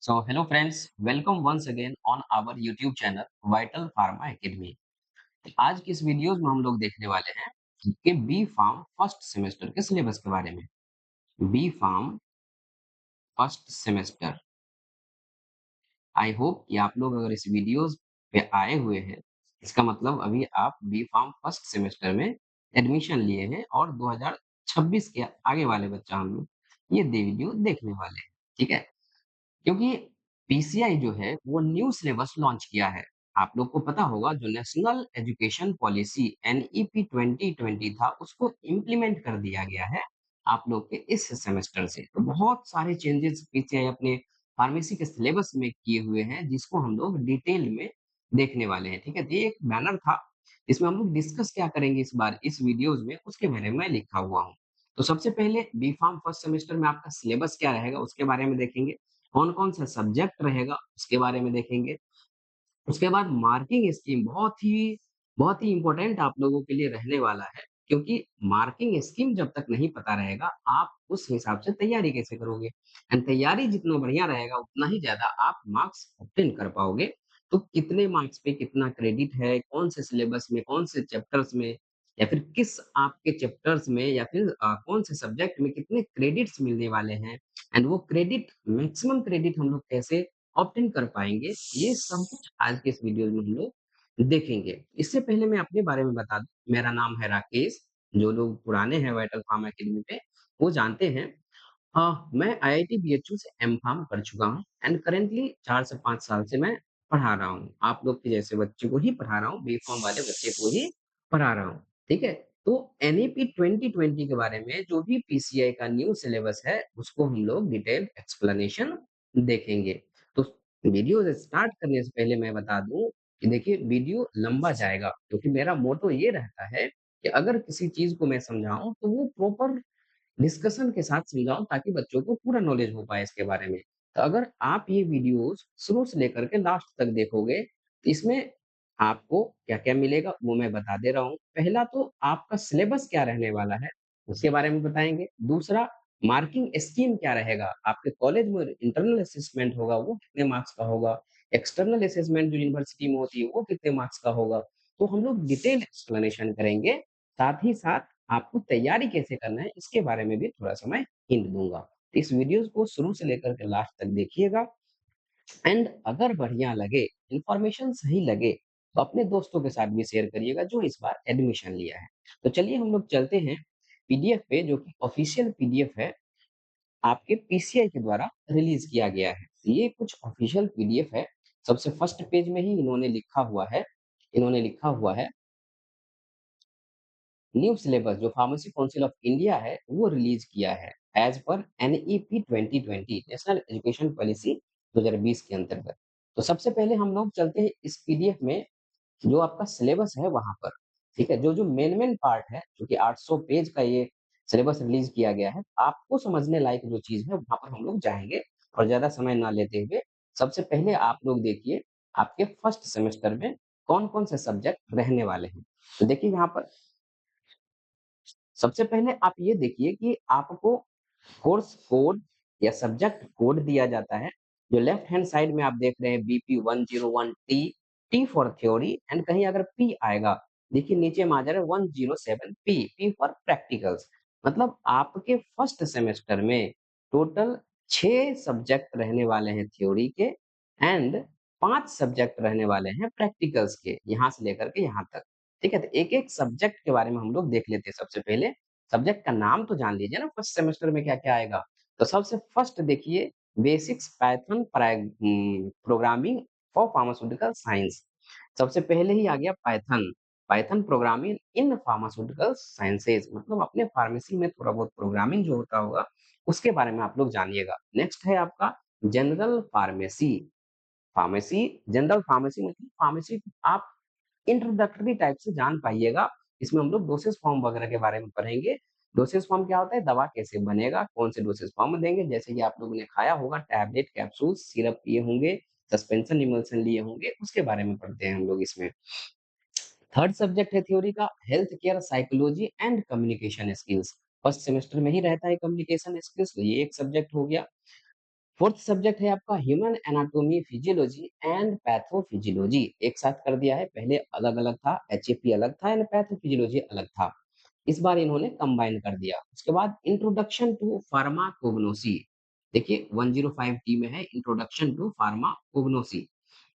So, hello friends, welcome once again on our YouTube channel Vital Pharma Academy। आज की इस videos में हम लोग देखने वाले हैं कि बी फार्म फर्स्ट सेमेस्टर के सिलेबस के बारे में। B pharm first semester. I hope कि आप लोग अगर इस वीडियोस पे आए हुए हैं, इसका मतलब अभी आप बी फार्म फर्स्ट सेमेस्टर में एडमिशन लिए हैं और 2026 के आगे वाले बच्चा हम लोग ये वीडियो देखने वाले हैं। ठीक है, क्योंकि पीसीआई जो है वो न्यू सिलेबस लॉन्च किया है। आप लोग को पता होगा जो नेशनल एजुकेशन पॉलिसी एनईपी 2020 था उसको इम्प्लीमेंट कर दिया गया है आप लोग के इस सेमेस्टर से। तो बहुत सारे चेंजेस पीसीआई अपने फार्मेसी के सिलेबस में किए हुए हैं जिसको हम लोग डिटेल में देखने वाले हैं। ठीक है, तो ये एक बैनर था, इसमें हम लोग डिस्कस क्या करेंगे इस बार इस वीडियोज में उसके बारे में मैं लिखा हुआ हूँ। तो सबसे पहले बी फार्म फर्स्ट सेमेस्टर में आपका सिलेबस क्या रहेगा उसके बारे में देखेंगे। कौन-कौन सा सब्जेक्ट रहेगा उसके बारे में देखेंगे। उसके बाद मार्किंग स्कीम बहुत ही इम्पोर्टेंट आप लोगों के लिए रहने वाला है, क्योंकि मार्किंग स्कीम जब तक नहीं पता रहेगा, आप उस हिसाब से तैयारी कैसे करोगे? एंड तैयारी जितना बढ़िया रहेगा, उतना ही ज़्यादा आप मार्क्स ऑब्टेन कर पाओगे। तो कितने मार्क्स पे कितना क्रेडिट है, कौन से सिलेबस में, कौन से चैप्टर्स में या फिर किस आपके चैप्टर्स में या फिर कौन से सब्जेक्ट में कितने क्रेडिट्स मिलने वाले हैं एंड वो क्रेडिट मैक्सिमम क्रेडिट हम लोग कैसे ऑब्टेन कर पाएँगे, ये सब कुछ आज के इस वीडियो में हम लोग देखेंगे। इससे पहले मैं अपने बारे में बता दूँ, मेरा नाम है राकेश, जो लोग पुराने हैं वाइटल फार्मा अकेडमी पे, वो जानते हैं। मैं आईआईटी बीएचयू से एम-फार्म कर चुका हूँ एंड करेंटली 4 से 5 साल से मैं पढ़ा रहा हूँ। आप लोग के जैसे बच्चे को ही पढ़ा रहा हूँ, बी-फार्म वाले बच्चे को ही पढ़ा रहा हूँ, ठीक है? तो एनईपी 2020 के बारे में जो भी पीसीआई का न्यू सिलेबस है, उसको हम लोग डिटेल एक्सप्लेनेशन देखेंगे। तो वीडियो स्टार्ट करने से पहले मैं बता दूँ कि देखिए वीडियो लंबा जाएगा, क्योंकि मेरा मोटो ये रहता है कि अगर किसी चीज़ को मैं समझाऊँ, तो वो प्रॉपर डिस्कशन के साथ समझाऊँ ताकि बच्चों को पूरा नॉलेज हो पाए इसके बारे में। तो अगर आप ये वीडियोज़ शुरू से लेकर के लास्ट तक देखोगे, तो इसमें आपको क्या-क्या मिलेगा वो मैं बता दे रहा हूँ। पहला तो आपका सिलेबस क्या रहने वाला है, उसके बारे में बताएँगे। दूसरा मार्किंग स्कीम क्या रहेगा, आपके कॉलेज में इंटरनल असेसमेंट होगा वो कितने मार्क्स का होगा, एक्सटर्नल असेसमेंट जो यूनिवर्सिटी में होती है वो कितने मार्क्स का होगा। तो हम लोग डिटेल एक्सप्लेनेशन करेंगे, साथ ही साथ आपको तैयारी कैसे करना है इसके बारे में भी थोड़ा-सा मैं हिंट दूँगा। तो इस वीडियोज़ को शुरू से लेकर के लास्ट तक देखिएगा एंड अगर बढ़िया लगे, इन्फॉर्मेशन सही लगे, तो अपने दोस्तों के साथ भी शेयर करिएगा जो इस बार एडमिशन लिया है। तो चलिए हम लोग चलते हैं पीडीएफ पे, जो कि ऑफिशियल पीडीएफ है, आपके पीसीआई के द्वारा रिलीज़ किया गया है। तो ये कुछ ऑफिशियल पीडीएफ है। सबसे फर्स्ट पेज में ही इन्होंने लिखा हुआ है न्यू सिलेबस जो फार्मेसी काउंसिल ऑफ इंडिया है वो रिलीज किया है as per NEP 2020 national education policy 2020 के अंतर्गत। तो सबसे पहले हम लोग चलते हैं इस पीडीएफ में, जो आपका सिलेबस है वहां पर। ठीक है, जो जो मेन पार्ट है, जो कि 800 पेज का ये सिलेबस रिलीज किया गया है, आपको समझने लायक जो चीज है वहां पर हम लोग जाएंगे और ज्यादा समय ना लेते हुए सबसे पहले आप लोग देखिए आपके फर्स्ट सेमेस्टर में कौन कौन से सब्जेक्ट रहने वाले हैं। तो देखिए यहाँ पर सबसे पहले आप ये देखिए कि आपको कोर्स कोड या सब्जेक्ट कोड दिया जाता है। जो लेफ्ट हैंड साइड में आप देख रहे हैं BP 101 T, T for theory and कहीं अगर पी आएगा, देखिए नीचे में आ जा रहा है 107 पी, पी फॉर प्रैक्टिकल्स। मतलब आपके फर्स्ट सेमेस्टर में टोटल 6 सब्जेक्ट रहने वाले हैं थ्योरी के एंड 5 सब्जेक्ट रहने वाले हैं प्रैक्टिकल्स के, यहाँ से लेकर के यहाँ तक। ठीक है, तो एक-एक सब्जेक्ट के बारे में हम लोग देख लेते हैं सबसे पहले। सब्जेक्ट का नाम तो जान लीजिए ना फर्स्ट सेमेस्टर में क्या-क्या आएगा। तो सबसे फर्स्ट देखिए basics Python programming for pharmaceutical science. सबसे पहले ही आ गया Python, Python programming in pharmaceutical sciences, मतलब अपने फार्मेसी में थोड़ा बहुत प्रोग्रामिंग जो होता होगा उसके बारे में आप लोग जानिएगा। नेक्स्ट है आपका general pharmacy. Pharmacy general pharmacy मतलब फार्मेसी आप इंट्रोडक्टरी टाइप से जान पाइएगा। इसमें हम लोग डोसेज फॉर्म वगैरह के बारे में पढ़ेंगे। डोसेज फॉर्म क्या होता है, दवा कैसे बनेगा, कौन से डोसेज फॉर्म में देंगे, जैसे कि आप लोगों ने खाया होगा टैबलेट, कैप्सूल, सिरप पिए होंगे, सस्पेंशन, इमल्शन लिए होंगे, उसके बारे में पढ़ते हैं हम लोग इसमें। थर्ड सब्जेक्ट है थ्योरी का health care psychology and communication skills. First semester में ही रहता है कम्युनिकेशन स्किल्स, तो ये एक सब्जेक्ट हो गया। फोर्थ सब्जेक्ट है आपका human anatomy physiology and pathophysiology, एक साथ कर दिया है। पहले अलग अलग था, एचएपी अलग था एंड पैथोफिजियोलॉजी अलग था, इस बार इन्होंने कंबाइन कर दिया। उसके बाद इंट्रोडक्शन टू फार्माकोग्नोसी, देखिए 105 टी में है इंट्रोडक्शन टू फार्माकोग्नोसी।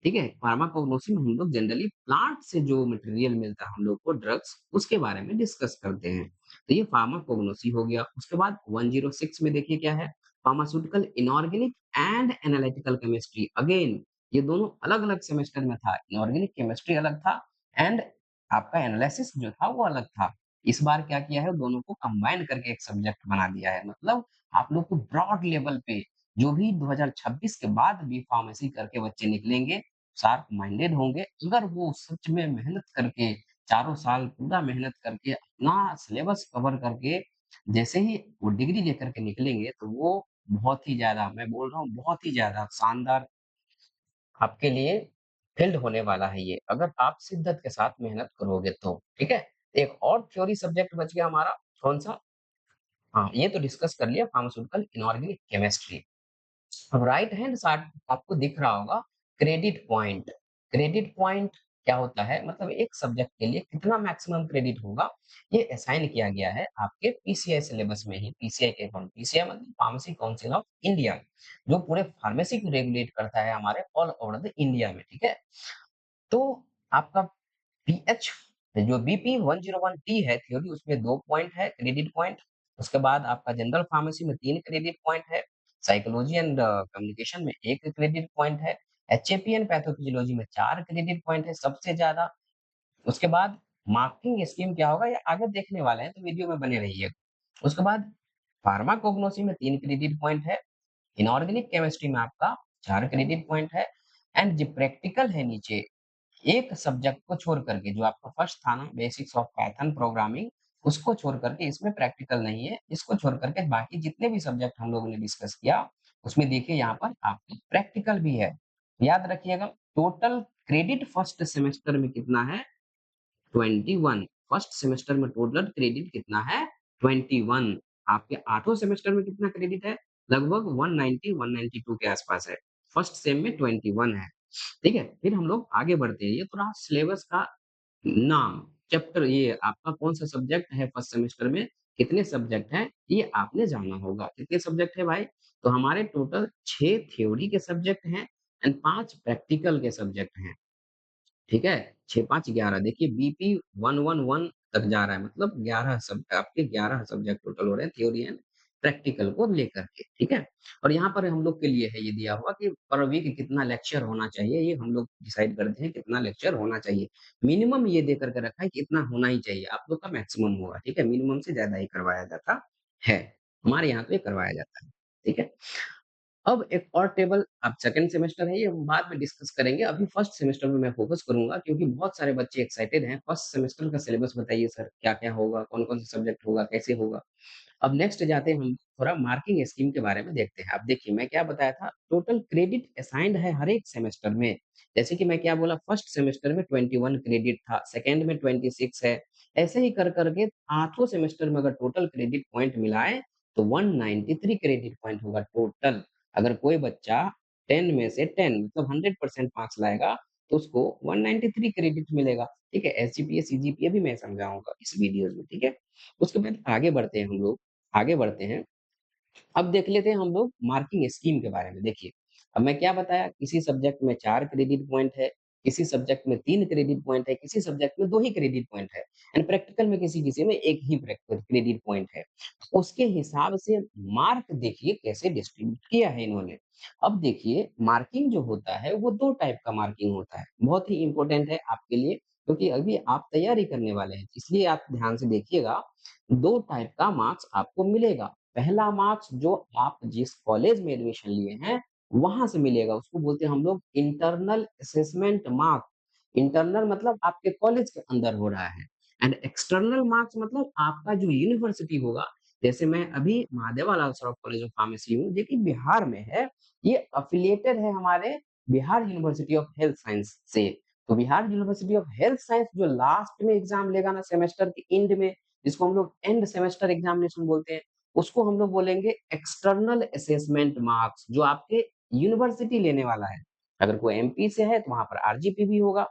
ठीक है, फार्माकोग्नोसी में हम लोग जनरली प्लांट से जो मटेरियल मिलता है हम लोग को ड्रग्स, उसके बारे में डिस्कस करते हैं। तो ये फार्माकोग्नोसी हो गया। उसके बाद 106 में देखिए क्या है, pharmaceutical inorganic and analytical chemistry. Again ये दोनों अलग अलग सेमेस्टर में था, इनऑर्गेनिक केमिस्ट्री अलग था एंड आपका एनालिसिस जो था वो अलग था। इस बार क्या किया है, दोनों को कंबाइन करके एक सब्जेक्ट बना दिया है। मतलब आप लोग को ब्रॉड लेवल पे जो भी 2026 के बाद बी फार्मेसी करके बच्चे निकलेंगे, शार्प माइंडेड होंगे, अगर वो सच में मेहनत करके चारों साल पूरा मेहनत करके अपना सिलेबस कवर करके जैसे ही वो डिग्री लेकर के निकलेंगे, तो वो बहुत ही ज्यादा, मैं बोल रहा हूँ बहुत ही ज्यादा शानदार आपके लिए फील्ड होने वाला है ये, अगर आप शिद्दत के साथ मेहनत करोगे तो। ठीक है, एक और थ्योरी सब्जेक्ट बच गया हमारा, कौन सा? हाँ, ये तो डिस्कस कर लिया, फार्मास्यूटिकल इनऑर्गेनिक केमिस्ट्री। अब राइट हैंड साइड आपको दिख रहा होगा क्रेडिट पॉइंट। क्रेडिट पॉइंट क्या होता है, मतलब एक सब्जेक्ट के लिए कितना मैक्सिमम क्रेडिट होगा, ये असाइन किया गया है आपके पीसीआई सिलेबस में ही। पीसीआई के कौन, पीसीआई मतलब फार्मेसी काउंसिल ऑफ इंडिया, जो पूरे फार्मेसी को रेगुलेट करता है हमारे ऑल ओवर द इंडिया में। ठीक है, तो आपका पीएच जो बीपी 101 टी है थ्योरी, उसमें 2 पॉइंट है क्रेडिट पॉइंट। उसके बाद आपका जनरल फार्मेसी में 3 क्रेडिट पॉइंट है, साइकोलॉजी एंड कम्युनिकेशन में 1 क्रेडिट पॉइंट है, एचएपी एंड पैथोफिजियोलॉजी में 4 क्रेडिट पॉइंट है सबसे ज्यादा। उसके बाद मार्किंग स्कीम क्या होगा, ये आगे देखने वाले हैं, तो वीडियो में बने रहिएगा। उसके बाद फार्माकोग्नोसी में 3 क्रेडिट पॉइंट है, इनऑर्गेनिक केमिस्ट्री में आपका 4 क्रेडिट पॉइंट है एंड जो प्रैक्टिकल है नीचे, एक सब्जेक्ट को छोड़ करके, जो आपका फर्स्ट था ना बेसिक्स ऑफ पाइथन प्रोग्रामिंग, उसको छोड़ करके इसमें प्रैक्टिकल नहीं है। इसको छोड़ करके बाकी जितने भी सब्जेक्ट हम लोगों ने डिस्कस किया, उसमें देखिए यहाँ पर आपको प्रैक्टिकल भी है। याद रखिएगा, टोटल क्रेडिट फर्स्ट सेमेस्टर में कितना है, 21। फर्स्ट सेमेस्टर में टोटल क्रेडिट कितना है, 21। आपके आठों सेमेस्टर में कितना क्रेडिट है, लगभग 190 192 के आसपास है। फर्स्ट सेम में 21 है। ठीक है, फिर हम लोग आगे बढ़ते हैं। ये थोड़ा सिलेबस का नाम, चैप्टर, ये आपका कौन सा सब्जेक्ट है फर्स्ट सेमेस्टर में, कितने सब्जेक्ट हैं, ये आपने जाना होगा। कितने सब्जेक्ट है भाई, तो हमारे टोटल 6 थ्योरी के सब्जेक्ट हैं एंड 5 प्रैक्टिकल के सब्जेक्ट हैं। ठीक है, 6 5 11, देखिए बीपी 111 तक जा रहा है, मतलब 11 सब आपके 11 सब्जेक्ट टोटल हो रहे हैं थ्योरी एंड प्रैक्टिकल को लेकर के। ठीक है, और यहाँ पर हम लोग के लिए है ये दिया हुआ कि पर वीक कितना लेक्चर होना चाहिए, ये हम लोग डिसाइड करते हैं कितना लेक्चर होना चाहिए। मिनिमम ये दे करके रखा है कि इतना होना ही चाहिए, आप लोग का मैक्सिमम होगा। ठीक है, मिनिमम से ज्यादा ही करवाया जाता है, हमारे यहाँ तो ये करवाया जाता है। ठीक है, अब एक और टेबल, अब सेकंड सेमेस्टर है, ये हम बाद में डिस्कस करेंगे। अभी फर्स्ट सेमेस्टर में मैं फोकस करूंगा, क्योंकि बहुत सारे बच्चे एक्साइटेड हैं। फर्स्ट सेमेस्टर का सिलेबस बताइए सर, क्या क्या होगा, कौन कौन सा सब्जेक्ट होगा, कैसे होगा। अब नेक्स्ट जाते हैं हम, थोड़ा मार्किंग स्कीम के बारे में देखते हैं। अब देखिए मैं क्या बताया था, टोटल क्रेडिट असाइंड है हर एक सेमेस्टर में। जैसे कि मैं क्या बोला, फर्स्ट सेमेस्टर में 21 क्रेडिट था, सेकेंड में 26 है, ऐसे ही कर करके आठों सेमेस्टर में अगर टोटल क्रेडिट पॉइंट मिलाए तो 193 क्रेडिट पॉइंट होगा टोटल। अगर कोई बच्चा 10 में से 10 मतलब 100% मार्क्स लाएगा, तो उसको 193 क्रेडिट मिलेगा। ठीक है, एसजीपीए सीजीपीए भी मैं समझाऊंगा इस वीडियोस में। ठीक है, उसके बाद आगे बढ़ते हैं हम लोग, आगे बढ़ते हैं। अब देख लेते हैं हम लोग मार्किंग स्कीम के बारे में। देखिए, अब मैं क्या बताया, किसी सब्जेक्ट में 4 क्रेडिट पॉइंट है, किसी सब्जेक्ट में 3 क्रेडिट पॉइंट है, किसी सब्जेक्ट में 2 ही क्रेडिट पॉइंट है एंड प्रैक्टिकल में किसी किसी में एक ही क्रेडिट पॉइंट है। उसके हिसाब से मार्क देखिए कैसे डिस्ट्रीब्यूट किया है इन्होंने। अब देखिए, मार्किंग जो होता है वो 2 टाइप का मार्किंग होता है, बहुत ही इंपॉर्टेंट है आपके लिए, क्योंकि अभी आप तैयारी करने वाले हैं, इसलिए आप ध्यान से देखिएगा। 2 टाइप का मार्क्स आपको मिलेगा। पहला मार्क्स जो आप जिस कॉलेज में एडमिशन लिए हैं वहां से मिलेगा, उसको बोलते हैं हम लोग इंटरनल असेसमेंट मार्क। इंटरनल मतलब आपके कॉलेज के अंदर हो रहा है एंड एक्सटर्नल मार्क्स मतलब आपका जो यूनिवर्सिटी होगा। जैसे मैं अभी Mahadeva Saurabh college of pharmacy हूँ, जो कि बिहार में है, ये अफिलिएटेड है हमारे Bihar university of health science से। तो Bihar university of health science जो लास्ट में एग्जाम लेगा ना सेमेस्टर के एंड में, जिसको हम लोग एंड सेमेस्टर एग्जामिनेशन बोलते हैं, उसको हम लोग बोलेंगे एक्सटर्नल असेसमेंट मार्क्स, जो आपके यूनिवर्सिटी लेने वाला है। अगर कोई एमपी से है तो वहां पर आरजीपी भी होगा,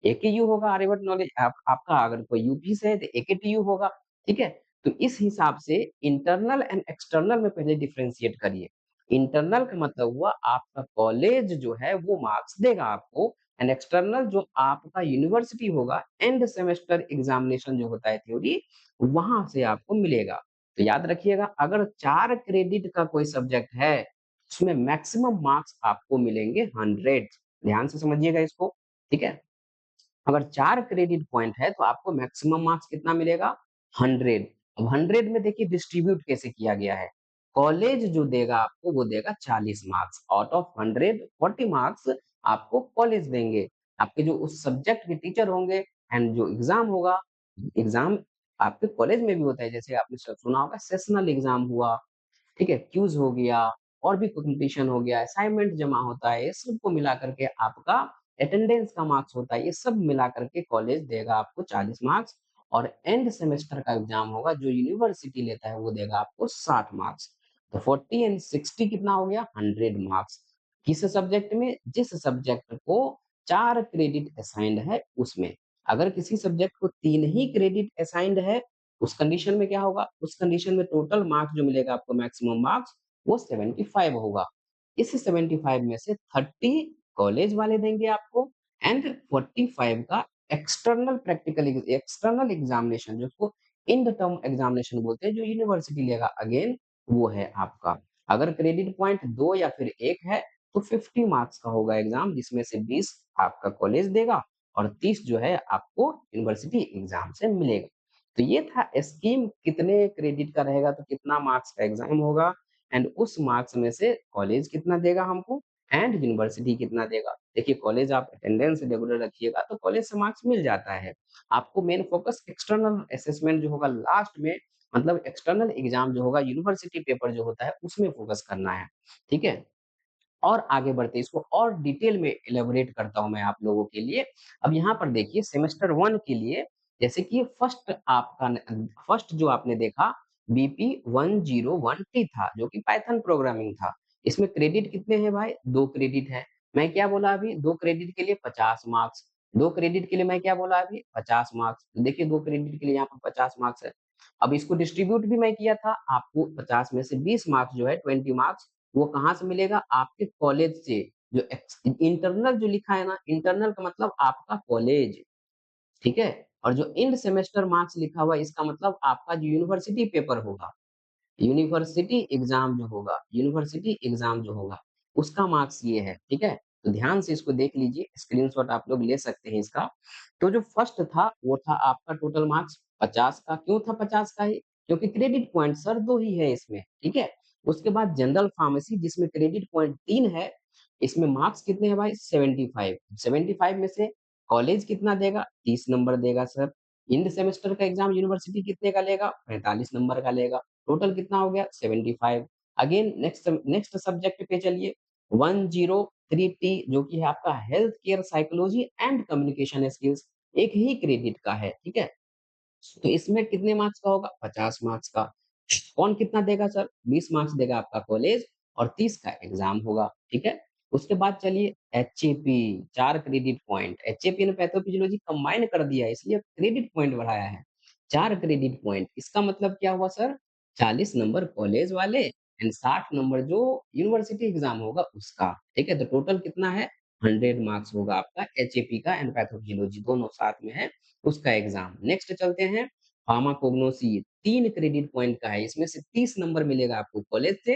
एकेयू होगा, आर्यभट्ट नॉलेज आपका। अगर कोई यूपी से है तो एकेटीयू होगा। ठीक है, तो इस हिसाब से इंटरनल एंड एक्सटर्नल में पहले डिफरेंशिएट करिए। इंटरनल का मतलब हुआ आपका कॉलेज जो है वो मार्क्स देगा आपको, एंड एक्सटर्नल जो आपका यूनिवर्सिटी होगा, एंड सेमेस्टर एग्जामिनेशन जो होता है थ्योरी, वहां से आपको मिलेगा। तो याद रखिएगा, अगर 4 क्रेडिट का कोई सब्जेक्ट है, उसमें मैक्सिमम मार्क्स आपको मिलेंगे 100। ध्यान से समझिएगा इसको। ठीक है, अगर 4 क्रेडिट पॉइंट है तो आपको मैक्सिमम मार्क्स कितना मिलेगा? 100। अब 100 में देखिए डिस्ट्रीब्यूट कैसे किया गया है। कॉलेज जो देगा आपको वो देगा 40 मार्क्स, आउट ऑफ 100 40 मार्क्स आपको कॉलेज देंगे। आपके जो उस सब्जेक्ट के टीचर होंगे, एंड जो एग्जाम होगा, एग्जाम आपके कॉलेज में भी होता है, जैसे आपने सुना होगा सेशनल एग्जाम हुआ, ठीक है, क्यूज हो गया, और भी कंपटीशन हो गया, असाइनमेंट जमा होता है, ये सबको मिला करके आपका अटेंडेंस का मार्क्स होता है, ये सब मिला करके कॉलेज देगा आपको 40 मार्क्स। और एंड सेमेस्टर का एग्जाम होगा जो यूनिवर्सिटी लेता है, वो देगा आपको 60 मार्क्स। तो 40 एंड 60 कितना हो गया? 100 मार्क्स। किस सब्जेक्ट में? जिस सब्जेक्ट को 4 क्रेडिट असाइंड है उसमें। अगर किसी सब्जेक्ट को 3 ही क्रेडिट असाइंड है, उस कंडीशन में क्या होगा? उस कंडीशन में टोटल मार्क्स जो मिलेगा आपको, मैक्सिमम मार्क्स, वो 75 होगा। इस 75 में से 30 कॉलेज वाले देंगे आपको, एंड 45 का एक्सटर्नल एग्जामिनेशन, जो उसको इन टर्म एग्जामिनेशन बोलते हैं, जो यूनिवर्सिटी लेगा अगेन, वो है आपका। अगर क्रेडिट पॉइंट 2 या फिर 1 है तो 50 मार्क्स का होगा एग्जाम, जिसमें से 20 आपका कॉलेज देगा और 30 जो है आपको यूनिवर्सिटी एग्जाम से मिलेगा। तो ये था स्कीम, कितने क्रेडिट का रहेगा तो कितना मार्क्स का एग्जाम होगा, एंड उस मार्क्स में से कॉलेज कितना देगा हमको, एंड यूनिवर्सिटी कितना देगा। देखिए, कॉलेज आप अटेंडेंस रेगुलर रखिएगा तो कॉलेज से मार्क्स मिल जाता है। आपको मेन फोकस एक्सटर्नल असेसमेंट जो होगा लास्ट में, मतलब एक्सटर्नल एग्जाम जो होगा, यूनिवर्सिटी पेपर जो होता है, उसमें फोकस करना है। ठीक है, और आगे बढ़ते हैं, इसको और डिटेल में इलेबोरेट करता हूं मैं आप लोगों के लिए। अब यहाँ पर देखिए, सेमेस्टर 1 के लिए, जैसे कि फर्स्ट जो आपने देखा, बीपी 101T था, जो कि पाइथन प्रोग्रामिंग था। इसमें क्रेडिट कितने हैं भाई? 2 क्रेडिट है। मैं क्या बोला अभी? 2 क्रेडिट के लिए 50 मार्क्स। 2 क्रेडिट के लिए मैं क्या बोला अभी? 50 मार्क्स। देखिए, 2 क्रेडिट के लिए यहाँ पर 50 मार्क्स है। अब इसको डिस्ट्रीब्यूट भी मैं किया था, आपको 50 में से 20 मार्क्स जो है, 20 मार्क्स, वो कहाँ से मिलेगा? आपके कॉलेज से। जो इंटरनल जो लिखा है ना, इंटरनल का मतलब आपका कॉलेज, ठीक है। और जो एंड सेमेस्टर मार्क्स लिखा हुआ है, इसका मतलब आपका जो यूनिवर्सिटी पेपर होगा, यूनिवर्सिटी एग्जाम जो होगा, उसका मार्क्स ये है। ठीक है, तो ध्यान से इसको देख लीजिए, स्क्रीनशॉट आप लोग ले सकते हैं इसका। तो जो फर्स्ट था वो था आपका टोटल मार्क्स 50 का। क्यों था 50 का ही? क्योंकि क्रेडिट पॉइंट सर 2 ही है इसमें। ठीक है, उसके बाद जनरल फार्मेसी, जिसमें क्रेडिट पॉइंट 3 है, इसमें मार्क्स कितने हैं भाई? 75। 75 में से कॉलेज कितना देगा? 30 नंबर देगा सर। इंड सेमेस्टर का एग्जाम यूनिवर्सिटी कितने का लेगा? 45 नंबर का लेगा। टोटल कितना हो गया? 75। अगेन नेक्स्ट सब्जेक्ट पे चलिए, 103T, जो कि है आपका health care psychology and communication skills, एक ही क्रेडिट का है। ठीक है, तो इसमें कितने मार्क्स का होगा? 50 मार्क्स का। कौन कितना देगा सर? 20 मार्क्स देगा आपका कॉलेज, और 30 का एग्जाम होगा। ठीक है, उसके बाद चलिए एचएपी, 4 क्रेडिट पॉइंट। एचएपी ने पैथोफिजियोलॉजी कंबाइन कर दिया है, इसलिए क्रेडिट पॉइंट बढ़ाया है। 4 क्रेडिट पॉइंट, इसका मतलब क्या हुआ सर? 40 नंबर कॉलेज वाले, एंड 60 नंबर जो यूनिवर्सिटी एग्जाम होगा उसका। ठीक है, तो टोटल कितना है? 100 मार्क्स होगा आपका एचएपी का, एंड पैथोफिजियोलॉजी दोनों साथ में है, उसका एग्जाम। नेक्स्ट चलते हैं, फार्माकोग्नोसी, 3 क्रेडिट पॉइंट का है, इसमें से 30 नंबर मिलेगा आपको कॉलेज से,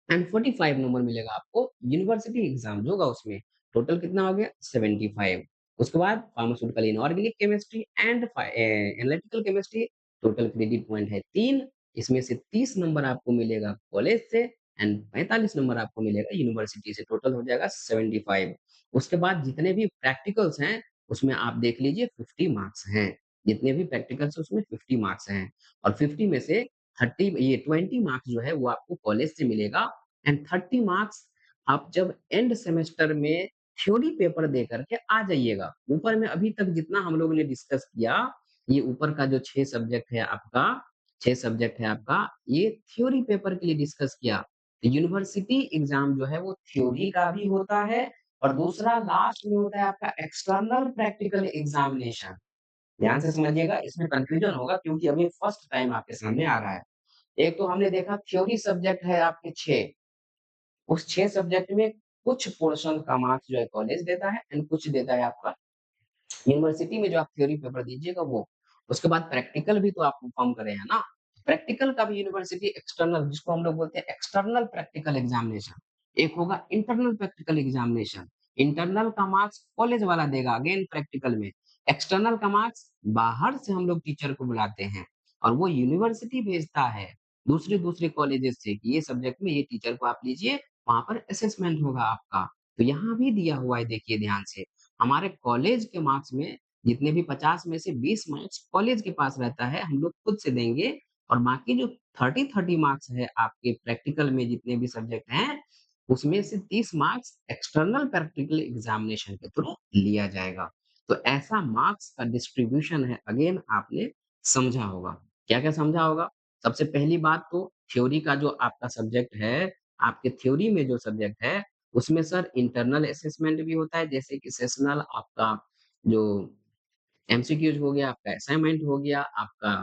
एंड 45 नंबर मिलेगा आपको यूनिवर्सिटी एग्जाम जो होगा उसमें। टोटल कितना हो गया? 75। उसके बाद pharmaceutical inorganic chemistry and analytical chemistry, total credit point है 3, इसमें से 30 नंबर आपको मिलेगा कॉलेज से, एंड 45 नंबर आपको मिलेगा यूनिवर्सिटी से। टोटल हो जाएगा 75। उसके बाद जितने भी प्रैक्टिकल्स हैं, उसमें आप देख लीजिए 50 मार्क्स हैं। जितने भी प्रैक्टिकल्स उसमें 50 मार्क्स हैं, और 50 में से 30, ये 20 मार्क्स जो है वो आपको कॉलेज से मिलेगा, एंड 30 मार्क्स आप जब एंड सेमेस्टर में थ्योरी पेपर दे करके आ जाइएगा। ऊपर में अभी तक जितना हम लोगों ने डिस्कस किया, ये ऊपर का जो 6 सब्जेक्ट है आपका, 6 सब्जेक्ट है आपका, ये थ्योरी पेपर के लिए डिस्कस किया। तो यूनिवर्सिटी एग्ज़ाम जो है वो थ्योरी का भी होता है और दूसरा लास्ट में होता है आपका एक्सटर्नल प्रैक्टिकल एग्ज़ामिनेशन। ध्यान से समझिएगा, इसमें कन्फ्यूजन होगा क्योंकि अभी फर्स्ट टाइम आपके सामने आ रहा है। एक तो हमने देखा थ्योरी सब्जेक्ट है आपके 6, उस 6 सब्जेक्ट में कुछ पोर्शन का मार्क्स जो है कॉलेज देता है एंड कुछ देता है आपका यूनिवर्सिटी में जो आप थ्योरी पेपर दीजिएगा वो। उसके बाद प्रैक्टिकल भी तो आप परफॉर्म करे हैं ना। प्रैक्टिकल का भी यूनिवर्सिटी एक्सटर्नल जिसको हम लोग बोलते हैं एक्सटर्नल प्रैक्टिकल एग्जामिनेशन। एक होगा इंटरनल प्रैक्टिकल एग्जामिनेशन। इंटरनल का मार्क्स कॉलेज वाला देगा अगेन प्रैक्टिकल में। एक्सटर्नल का मार्क्स बाहर से हम लोग टीचर को बुलाते हैं और वो यूनिवर्सिटी भेजता है दूसरे-दूसरे कॉलेजेस से कि ये सब्जेक्ट में ये टीचर को आप लीजिए, वहाँ पर असेसमेंट होगा आपका। तो यहाँ भी दिया हुआ है देखिए ध्यान से। हमारे कॉलेज के मार्क्स में जितने भी 50 में से 20 मार्क्स कॉलेज के पास रहता है, हम लोग खुद से देंगे और बाकी जो 30-30 मार्क्स है आपके प्रैक्टिकल में जितने भी सब्जेक्ट हैं, उसमें से 30 मार्क्स एक्सटर्नल प्रैक्टिकल एग्जामिनेशन के थ्रू लिया जाएगा। तो ऐसा मार्क्स का डिस्ट्रीब्यूशन है अगेन आपने समझा होगा। क्या-क्या समझा होगा? सबसे पहली बात तो थ्योरी का जो आपका सब्जेक्ट है, आपके थ्योरी में जो सब्जेक्ट है उसमें सर इंटरनल असेसमेंट भी होता है जैसे कि सेशनल आपका जो एमसीक्यूज हो गया, आपका असाइनमेंट हो गया, आपका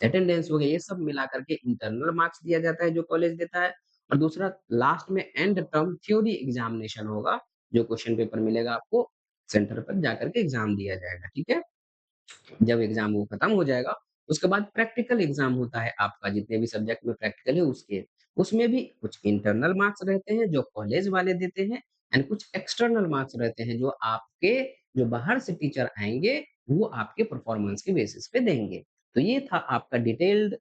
अटेंडेंस हो गया, ये सब मिला करके इंटरनल मार्क्स दिया जाता है जो कॉलेज देता है और दूसरा लास्ट में एंड टर्म थ्योरी एग्जामिनेशन होगा, जो क्वेश्चन पेपर मिलेगा आपको सेंटर पर जाकर के एग्जाम दिया जाएगा, ठीक है? जब एग्ज़ाम वो खत्म हो जाएगा, उसके बाद प्रैक्टिकल एग्ज़ाम होता है आपका जितने भी सब्जेक्ट में प्रैक्टिकल है उसके। उसमें भी कुछ इंटरनल मार्क्स रहते हैं जो कॉलेज वाले देते हैं एंड कुछ एक्सटर्नल मार्क्स रहते हैं जो आपके जो बाहर से टीचर आएँगे, वो आपके परफॉर्मेंस के बेसिस पे देंगे। तो ये था आपका detailed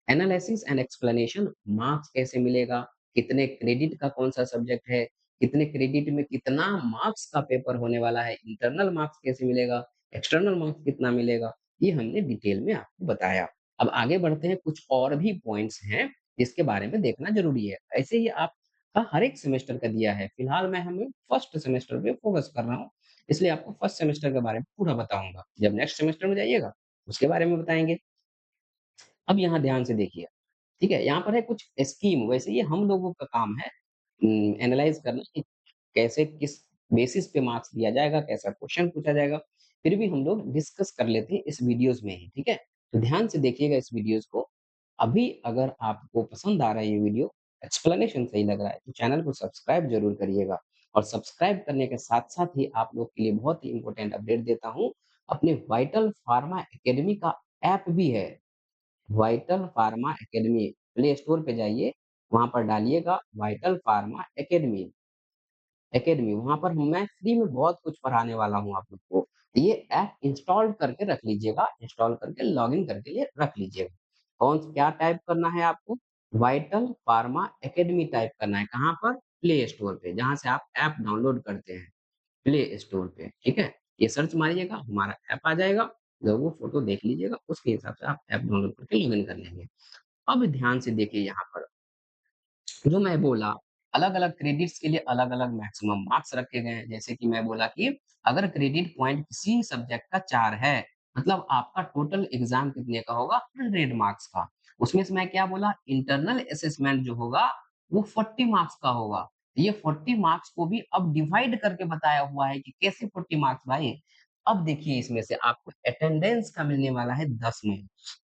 analysis and explanation marks कैसे मिलेगा, कितने क्रेडिट का कौन-सा सब्जेक्ट है, कितने क्रेडिट में कितना मार्क्स का पेपर होने वाला है, इंटरनल मार्क्स कैसे मिलेगा, एक्सटर्नल मार्क्स कितना मिलेगा, ये हमने डिटेल में आपको बताया। अब आगे बढ़ते हैं, कुछ और भी पॉइंट्स हैं, जिसके बारे में देखना ज़रूरी है। ऐसे ही आपका हर एक सेमेस्टर का दिया है, फिलहाल मैं हमें फर्स्ट सेमेस्टर पे फोकस कर रहा हूँ, इसलिए आपको फर्स्ट सेमेस्टर के बारे में पूरा बताऊँगा। जब नेक्स्ट सेमेस्टर में जाइएगा, उसके बारे में बताएँगे। अब यहाँ ध्यान से देखिए, ठीक है? यहाँ पर है कुछ स्कीम वैसे ये हम लोगों का काम है एनालाइज़ करना कि कैसे किस बेसिस पे मार्क्स दिया जाएगा, कैसा क्वेश्चन पूछा जाएगा, फिर भी हम लोग डिस्कस कर लेते हैं इस वीडियोज़ में ही, ठीक है? तो ध्यान से देखिएगा इस वीडियोज़ को। अभी अगर आपको पसंद आ रहा है ये वीडियो, एक्सप्लेनेशन सही लग रहा है, तो चैनल को सब्सक्राइब ज़रूर करिएगा और सब्सक्राइब करने के साथ-साथ ही आप लोग के लिए बहुत ही इम्पोर्टेंट अपडेट देता हूँ, अपने वाइटल फार्मा अकेडमी का ऐप भी है। Vital pharma academy, play store पे जाइए, वहाँ पर डालिएगा वाइटल फार्मा एकेडमी एकेडमी, वहाँ पर मैं फ्री में बहुत कुछ पढ़ाने वाला हूँ आप लोग को। ये ऐप इंस्टॉल करके रख लीजिएगा, इंस्टॉल करके लॉगिन करके लिए रख लीजिएगा। क्या टाइप करना है आपको? वाइटल फार्मा एकेडमी टाइप करना है, कहाँ पर? प्ले स्टोर पे, जहाँ से आप ऐप डाउनलोड करते हैं। प्ले स्टोर पे, ठीक है? ये सर्च मारिएगा, हमारा ऐप आ जाएगा, लोगो फ़ोटो देख लीजिएगा, उसके हिसाब से आप ऐप डाउनलोड करके लॉगिन कर लेंगे। अब ध्यान से देखिए यहाँ पर, जो मैं बोला, अलग-अलग क्रेडिट्स के लिए अलग-अलग मैक्सिमम मार्क्स रखे गए हैं। जैसे कि मैं बोला कि अगर क्रेडिट पॉइंट किसी सब्जेक्ट का 4 है, मतलब आपका टोटल एग्ज़ाम कितने का होगा? 100 मार्क्स का। उसमें से मैं क्या बोला? इंटरनल असेसमेंट जो होगा, वो 40 मार्क्स का होगा। ये 40 मार्क्स को भी अब डिवाइड करके बताया हुआ है कि कैसे 40 मार्क्स भाई? अब देखिए इसमें से आपको अटेंडेंस का मिलने वाला है 10 मार्क्स।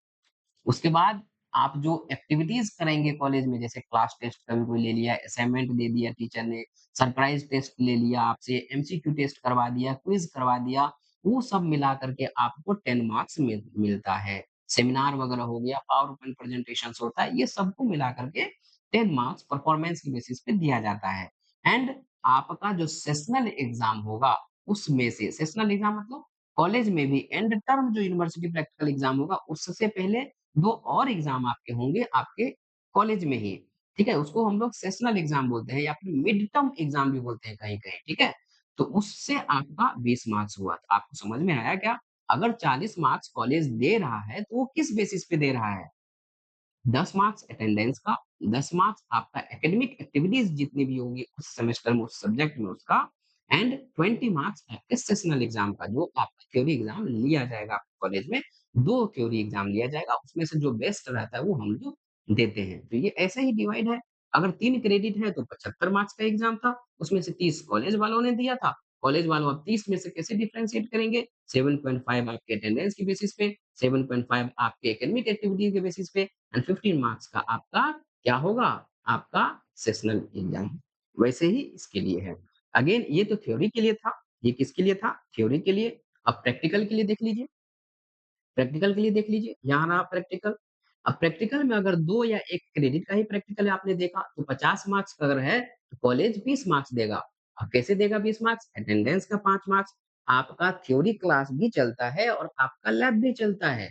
उसके बाद आप जो एक्टिविटीज़ कराएँगे कॉलेज में जैसे क्लास टेस्ट कभी कोई ले लिया, असाइनमेंट दे दिया टीचर ने, सरप्राइज़ टेस्ट ले लिया आपसे, एमसीक्यू टेस्ट करवा दिया, क्विज़ करवा दिया, वो सब मिला कर के आपको 10 मार्क्स मिलता है। सेमिनार वगैरह हो गया, पावर पॉइंट प्रेज़ेंटेशंस होता है, ये सबको मिला कर के 10 मार्क्स परफॉर्मेंस के बेसिस पे दिया जाता है। एंड आपका जो सेशनल एग्ज़ाम होगा, उसमें से सेशनल एग्ज़ाम मतलब कॉलेज में भी एंड टर्म जो यूनिवर्सिटी प्रैक्टिकल एग्ज़ाम होगा, उससे पहले 2 और एग्ज़ाम आपके होंगे आपके कॉलेज में ही, ठीक है? उसको हम लोग सेशनल एग्ज़ाम बोलते हैं या फिर मिड टर्म एग्ज़ाम भी बोलते हैं कहीं-कहीं, ठीक है? तो उससे आपका 20 मार्क्स हुआ। तो आपको समझ में आया क्या? अगर 40 मार्क्स कॉलेज दे रहा है, तो वो किस बेसिस पे दे रहा है? 10 मार्क्स अटेंडेंस का, 10 मार्क्स आपका एकेडमिक एक्टिविटीज़ जितनी भी होंगी उस सेमेस्टर में, उस सब्जेक्ट में उसका एंड 20 मार्क्स आपके सेशनल एग्ज़ाम का, जो आपका थ्योरी एग्ज़ाम लिया जाएगा आपके कॉलेज में 2 थ्योरी एग्जाम लिया जाएगा, उसमें से जो बेस्ट रहता है वो हम लोग देते हैं। तो ये ऐसे ही डिवाइड है। अगर 3 क्रेडिट है तो 75 मार्क्स का एग्जाम था, उसमें से 30 कॉलेज वालों ने दिया था। कॉलेज वालों अब 30 में से कैसे डिफरेंशिएट करेंगे? 7.5 आपके अटेंडेंस के बेसिस पे, 7.5 आपके एकेडमिक एक्टिविटी के बेसिस पे एंड 15 मार्क्स का आपका क्या होगा? आपका सेशनल एग्जाम। वैसे ही इसके लिए है। अगेन ये तो थ्योरी के लिए था, ये किसके लिए था? थ्योरी के लिए। अब प्रैक्टिकल के लिए देख लीजिए। प्रैक्टिकल के लिए देख लीजिए, यहाँ रहा प्रैक्टिकल। अब प्रैक्टिकल में अगर 2 या 1 क्रेडिट का ही प्रैक्टिकल आपने देखा, तो 50 मार्क्स का अगर है, तो कॉलेज 20 मार्क्स देगा। अब कैसे देगा 20 मार्क्स? अटेंडेंस का 5 मार्क्स, आपका थ्योरी क्लास भी चलता है और आपका लैब भी चलता है।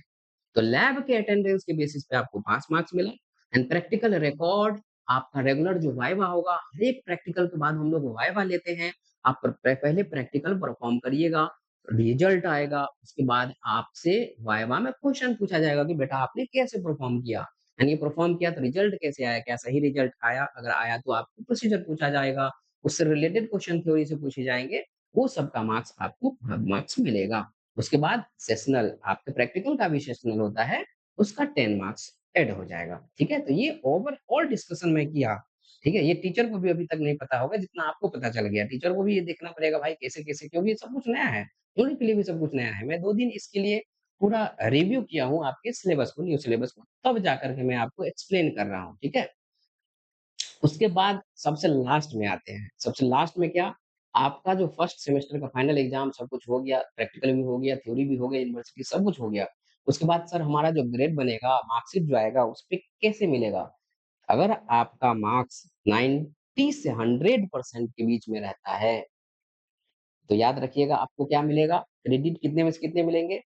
तो लैब के अटेंडेंस के बेसिस पे आपको 5 मार्क्स मिला एंड प्रैक्टिकल रिकॉर्ड आपका रेगुलर जो वाइवा होगा, हर एक प्रैक्टिकल के बाद हम लोग वाइवा लेते हैं। आप पहले प्रैक्टिकल परफॉर्म करिएगा, रिजल्ट आएगा, उसके बाद आपसे वाइवा में क्वेश्चन पूछा जाएगा कि बेटा आपने कैसे परफॉर्म किया एंड ये परफॉर्म किया तो रिजल्ट कैसे आया, क्या सही रिजल्ट आया? अगर आया तो आपको प्रोसीजर पूछा जाएगा, उससे रिलेटेड क्वेश्चन थ्योरी से पूछे जाएंगे, वो सबका मार्क्स आपको मार्क्स मिलेगा। उसके बाद सेशनल, आपके प्रैक्टिकल का भी सेशनल होता है, उसका 10 मार्क्स ऐड हो जाएगा। ठीक है, तो ये ओवरऑल डिस्कशन में किया। ठीक है, ये टीचर को भी अभी तक नहीं पता होगा जितना आपको पता चल गया। टीचर को भी ये देखना पड़ेगा भाई कैसे कैसे, क्योंकि ये सब कुछ नया है, उनके लिए भी सब कुछ नया है। मैं 2 दिन इसके लिए पूरा रिव्यू किया हूँ आपके सिलेबस को, न्यू सिलेबस को, तब जाकर के मैं आपको एक्सप्लेन कर रहा हूँ। ठीक है, उसके बाद सबसे लास्ट में आते हैं। सबसे लास्ट में क्या? आपका जो फर्स्ट सेमेस्टर का फाइनल एग्जाम सब कुछ हो गया, प्रैक्टिकल भी हो गया, थ्योरी भी हो गया, यूनिवर्सिटी सब कुछ हो गया। उसके बाद सर हमारा जो ग्रेड बनेगा, मार्कशीट जो आएगा, उसपे कैसे मिलेगा? अगर आपका मार्क्स 90 से 100% के बीच में रहता है, तो याद रखिएगा आपको क्या मिलेगा? क्रेडिट कितने में से कितने मिलेंगे?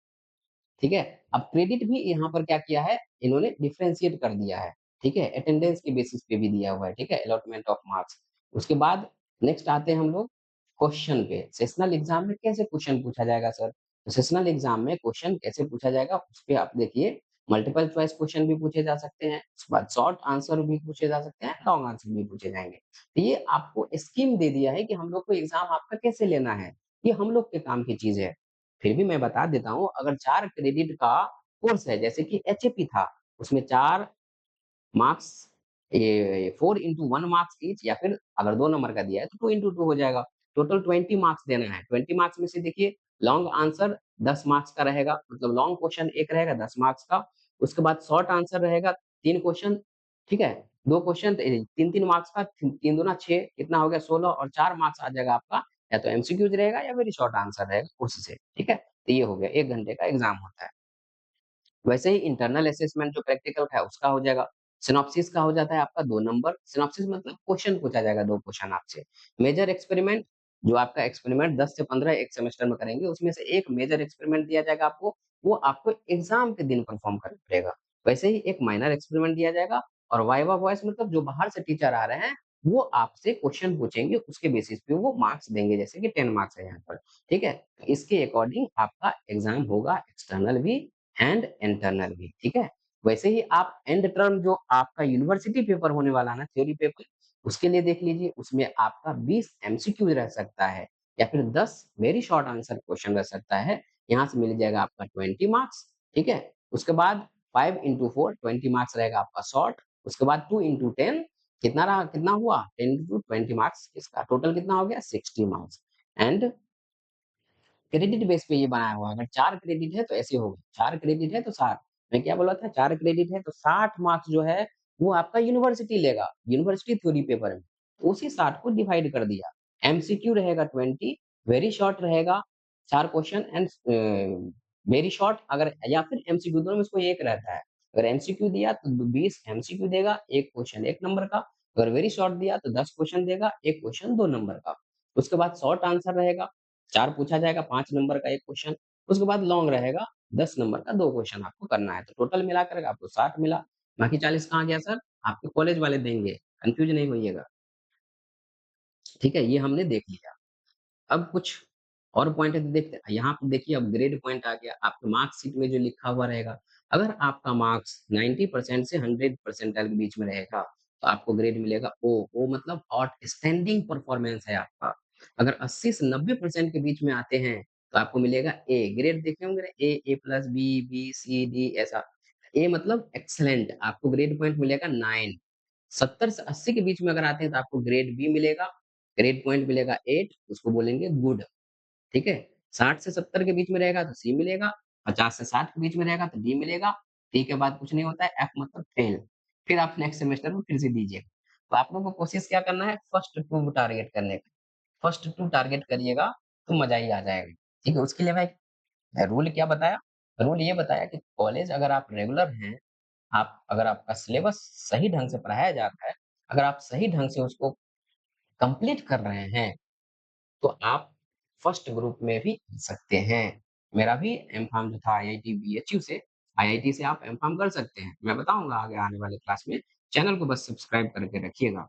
ठीक है? अब क्रेडिट भी यहाँ पर क्या किया है, इन्होंने डिफरेंशिएट कर दिया है। ठीक है? अटेंडेंस के बेसिस पे भी दिया हुआ है। ठीक है? Allotment of marks. उसके बाद नेक्स्ट आते हैं हम लोग क्वेश्चन पे। सेशनल एग्जाम में कैसे क्वेश्चन पूछा जाएगा सर? तो सेशनल एग्जाम में क्वेश्चन कैसे पूछा जाएगा, उस पे आप देखिए, मल्टीपल चॉइस क्वेश्चन भी पूछे जा सकते हैं, उसके बाद शॉर्ट आंसर भी पूछे जा सकते हैं, लॉन्ग आंसर भी पूछे जाएंगे। तो ये आपको स्कीम दे दिया है कि हम लोग को एग्जाम आपका कैसे लेना है। ये हम लोग के काम की चीज है। फिर भी मैं बता देता हूँ, अगर 4 क्रेडिट का कोर्स है, जैसे कि एचएपी था, उसमें 4 मार्क्स, ये 4 इंटू 1 मार्क्स ईच, या फिर अगर 2 नंबर का दिया है तो 2 इंटू 2 हो जाएगा। टोटल 20 मार्क्स देना है। 20 मार्क्स में से देखिए, लॉन्ग आंसर 10 मार्क्स का रहेगा, मतलब लॉन्ग क्वेश्चन एक रहेगा 10 मार्क्स का। उसके बाद शॉर्ट आंसर रहेगा 3 क्वेश्चन। ठीक है, 2 क्वेश्चन 3-3 मार्क्स का, 3 दूना 6, कितना हो गया 16, और 4 मार्क्स आ जाएगा आपका, या तो एमसीक्यूज रहेगा या फिर शॉर्ट आंसर रहेगा उससे। ठीक है, तो ये हो गया, 1 घंटे का एग्जाम होता है। वैसे ही इंटरनल असेसमेंट जो प्रैक्टिकल का है उसका हो जाएगा। सिनॉप्सिस का हो जाता है आपका 2 नंबर। सिनॉप्सिस मतलब क्वेश्चन पूछा जाएगा, 2 क्वेश्चन आपसे। मेजर एक्सपेरिमेंट, जो आपका एक्सपेरिमेंट 10 से 15 एक सेमेस्टर में करेंगे, उसमें से एक मेजर एक्सपेरिमेंट दिया जाएगा आपको, वो आपको एग्जाम के दिन परफॉर्म करना पड़ेगा। वैसे ही एक माइनर एक्सपेरिमेंट दिया जाएगा, और वाइवा वॉइस मतलब जो बाहर से टीचर आ रहे हैं, वो आपसे क्वेश्चन पूछेंगे, उसके बेसिस पे वो मार्क्स देंगे, जैसे कि 10 मार्क्स है यहाँ पर। ठीक है, तो इसके अकॉर्डिंग आपका एग्जाम होगा, एक्सटर्नल भी एंड इंटरनल भी। ठीक है, वैसे ही आप एंड टर्म जो आपका यूनिवर्सिटी पेपर होने वाला है ना, थ्योरी पेपर, उसके लिए देख लीजिए, उसमें आपका 20 एमसीक्यू रह सकता है, या फिर 10 वेरी शॉर्ट आंसर क्वेश्चन रह सकता है। यहाँ से मिल जाएगा आपका 20 मार्क्स। ठीक है, उसके बाद 5 इंटू 4 20 मार्क्स रहेगा आपका शॉर्ट। उसके बाद 2 इंटू 10 कितना रहा, कितना हुआ, 10 इंटू 20 मार्क्स, इसका टोटल कितना हो गया, 60 मार्क्स। एंड क्रेडिट बेस पे ये बनाया हुआ है। अगर 4 क्रेडिट है तो ऐसे होगा, 4 क्रेडिट है तो 60, मैं क्या बोला था, 4 क्रेडिट है तो 60 मार्क्स जो है वो आपका यूनिवर्सिटी लेगा, यूनिवर्सिटी थ्योरी पेपर में। तो उसी 60 को डिवाइड कर दिया। एमसीक्यू रहेगा 20, वेरी शॉर्ट रहेगा 4 क्वेश्चन एंड वेरी शॉर्ट, अगर या फिर एमसीक्यू, दोनों में से कोई एक रहता है। अगर एमसीक्यू दिया तो 20 एमसीक्यू देगा, 1 क्वेश्चन 1 नंबर का। अगर वेरी शॉर्ट दिया तो 10 क्वेश्चन देगा, 1 क्वेश्चन 2 नंबर का। उसके बाद शॉर्ट आंसर रहेगा, 4 पूछा जाएगा, 5 नंबर का 1 क्वेश्चन। उसके बाद लॉन्ग रहेगा, 10 नंबर का 2 क्वेश्चन आपको करना है। तो टोटल मिलाकर आपको 60 मिला। बाकी 40 कहाँ गया सर? आपके कॉलेज वाले देंगे, कन्फ्यूज़ नहीं होइएगा। ठीक है, ये हमने देख लिया। अब कुछ और पॉइंट है तो देखते हैं। यहाँ पे देखिए, अब ग्रेड पॉइंट आ गया। आपके मार्कशीट में जो लिखा हुआ रहेगा, अगर आपका मार्क्स 90% से 100 परसेंटाइल के बीच में रहेगा, तो आपको ग्रेड मिलेगा ओ। ओ मतलब आउटस्टैंडिंग परफॉर्मेंस है आपका। अगर 80 से 90% के बीच में आते हैं, तो आपको मिलेगा ए। ग्रेड देखे होंगे ना, A plus B, B C D ऐसा। ए मतलब एक्सलेंट, आपको ग्रेड पॉइंट मिलेगा 9। 70 से 80 के बीच में अगर आते हैं तो आपको ग्रेड बी मिलेगा, ग्रेड पॉइंट मिलेगा 8, उसको बोलेंगे गुड। ठीक है। 60 से 70 के बीच में रहेगा तो सी मिलेगा, 50 से 60 के बीच में रहेगा तो डी मिलेगा, डी के बाद कुछ नहीं होता है, एफ मतलब फेल। फिर आप नेक्स्ट सेमेस्टर में फिर से दीजिए। तो आप लोगों को कोशिश क्या करना है, फर्स्ट टू टारगेट करने का। फर्स्ट टू टारगेट करिएगा तो मजा ही आ जाएगा। ठीक है, उसके लिए भाई रूल क्या बताया, रूल ये बताया कि कॉलेज अगर आप रेगुलर हैं, आप अगर आपका सिलेबस सही ढंग से पढ़ाया जा रहा है, अगर आप सही ढंग से उसको कंप्लीट कर रहे हैं, तो आप फर्स्ट ग्रुप में भी आ सकते हैं। मेरा भी एम-फार्म जो था आईआईटी बीएचयू से, आईआईटी से आप एम-फार्म कर सकते हैं। मैं बताऊँगा आगे आने वाले क्लास में, चैनल को बस सब्सक्राइब करके रखिएगा,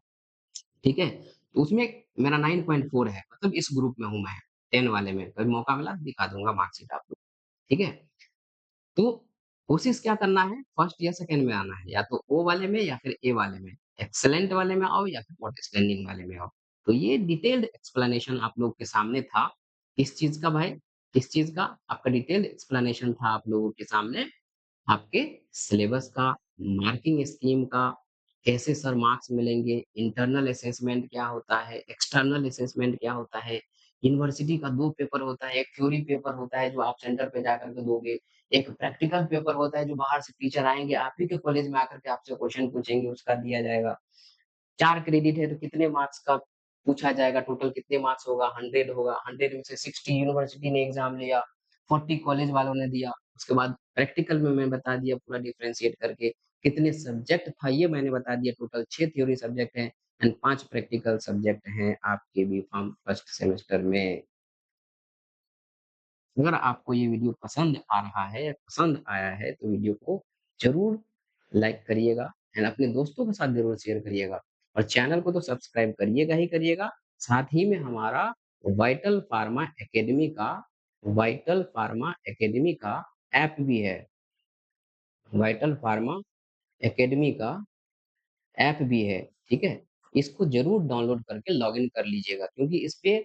ठीक है? तो उसमें मेरा 9.4 है, मतलब इस ग्रुप में हूँ मैं, 10 वाले में। कभी मौका मिला तो दिखा दूँगा मार्कशीट आपको, ठीक है? तो कोशिश क्या करना है, फर्स्ट या सेकंड में आना है, या तो ओ वाले में या फिर ए वाले में। एक्सीलेंट वाले में आओ या फिर आउटस्टैंडिंग वाले में आओ। तो ये डिटेल्ड एक्सप्लेनेशन आप लोग के सामने था। किस चीज़ का भाई? किस चीज़ का? आपका डिटेल्ड एक्सप्लेनेशन था आप लोगों के सामने, आपके सिलेबस का, मार्किंग स्कीम का, कैसे सर मार्क्स मिलेंगे, इंटरनल असेसमेंट क्या होता है, एक्सटर्नल असेसमेंट क्या होता है, यूनिवर्सिटी का 2 पेपर होता है, एक थ्योरी पेपर होता है जो आप सेंटर पे जाकर के दोगे, एक प्रैक्टिकल पेपर होता है जो बाहर से टीचर आएँगे, आप ही के कॉलेज में आकर के आपसे क्वेश्चन पूछेंगे, उसका दिया जाएगा। 4 क्रेडिट है तो कितने मार्क्स का पूछा जाएगा, टोटल कितने मार्क्स होगा, 100 होगा, 100 में से 60 यूनिवर्सिटी ने एग्ज़ाम लिया, 40 कॉलेज वालों ने दिया। उसके बाद प्रैक्टिकल में मैं बता दिया पूरा डिफरेंशिएट करके, कितने सब्जेक्ट था ये मैंने बता दिया, टोटल 6 थ्योरी सब्जेक्ट हैं एंड 5 प्रैक्टिकल सब्जेक्ट हैं आपके बी.कॉम फर्स्ट सेमेस्टर में। अगर आपको ये वीडियो पसंद आ रहा है या पसंद आया है तो वीडियो को ज़रूर लाइक करिएगा एंड अपने दोस्तों के साथ ज़रूर शेयर करिएगा और चैनल को तो सब्सक्राइब करिएगा ही करिएगा। साथ ही में हमारा वाइटल फार्मा एकेडमी का वाइटल फार्मा एकेडमी का ऐप भी है। वाइटल फार्मा एकेडमी का ऐप भी है, ठीक है? इसको ज़रूर डाउनलोड करके लॉगिन कर लीजिएगा क्योंकि इस पे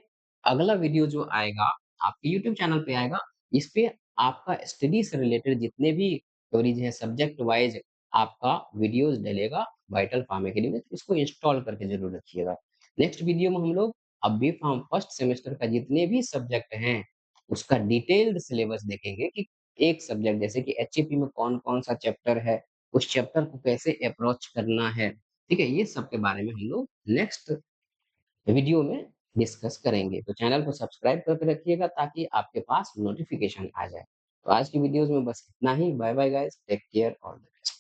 अगला वीडियो जो आएगा, आपके यूट्यूब चैनल पे आएगा, इस पे आपका स्टडी से रिलेटेड जितने भी क्वेरीज़ हैं सब्जेक्ट वाइज़ आपका वीडियोज़ डलेगा वाइटल फार्म अकेडमी में, तो इसको इंस्टॉल करके ज़रूर रखिएगा। नेक्स्ट वीडियो में हम लोग अब बी फार्म फर्स्ट सेमेस्टर का जितने भी सब्जेक्ट हैं, उसका डिटेल्ड सिलेबस देखेंगे कि एक सब्जेक्ट जैसे कि एचएपी में कौन-कौन सा चैप्टर है, उस चैप्टर को कैसे अप्रोच करना है, ठीक है? ये सब के बारे में हम लोग नेक्स्ट वीडियो में डिस्कस करेंगे। तो चैनल को सब्सक्राइब करके रखिएगा ताकि आपके पास नोटिफ़िकेशन आ जाए। तो आज की वीडियोज़ में बस इतना ही। Bye bye guys, take care, all the best.